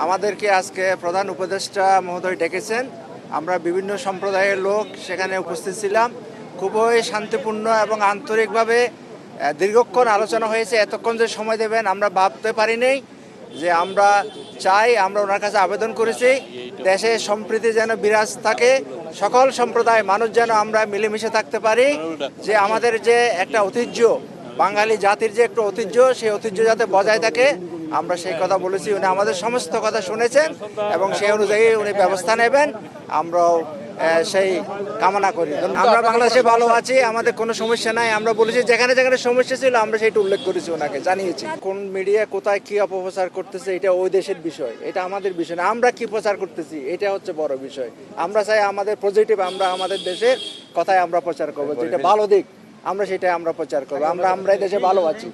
আমাদেরকে আজকে প্রধান উপদেষ্টা মহোদয় ডেকেছেন। আমরা বিভিন্ন সম্প্রদায়ের লোক সেখানে উপস্থিত ছিলাম। খুবই শান্তিপূর্ণ এবং আন্তরিকভাবে দীর্ঘক্ষণ আলোচনা হয়েছে। এতক্ষণ যে সময় দেবেন আমরা ভাবতে পারিনি। যে আমরা চাই, আমরা ওনার কাছে আবেদন করেছি দেশে সম্প্রীতি যেন বিরাজ থাকে, সকল সম্প্রদায় মানুষ যেন আমরা মিলেমিশে থাকতে পারি, যে আমাদের যে একটা ঐতিহ্য, বাঙালি জাতির যে একটা ঐতিহ্য, সেই ঐতিহ্য যাতে বজায় থাকে, আমরা সেই কথা বলেছি। উনি আমাদের সমস্ত কথা শুনেছেন এবং সেই অনুযায়ী উনি ব্যবস্থা নেবেন। আমরাও সেই কামনা করি। আমরা বাংলাদেশে ভালো আছি, আমাদের কোনো সমস্যা নাই। আমরা বলেছি যেখানে যেখানে সমস্যা ছিল আমরা সেটা উল্লেখ করেছি, ওনাকে জানিয়েছি। কোন মিডিয়া কোথায় কি অপপ্রচার করতেছে এটা ওই দেশের বিষয়, এটা আমাদের বিষয় না। আমরা কি প্রচার করতেছি এটা হচ্ছে বড় বিষয়। আমরা চাই আমাদের পজিটিভ, আমরা আমাদের দেশের কথাই আমরা প্রচার করবো, যেটা ভালো দিক আমরা সেটাই আমরা প্রচার করবো। আমরা এই দেশে ভালো আছি।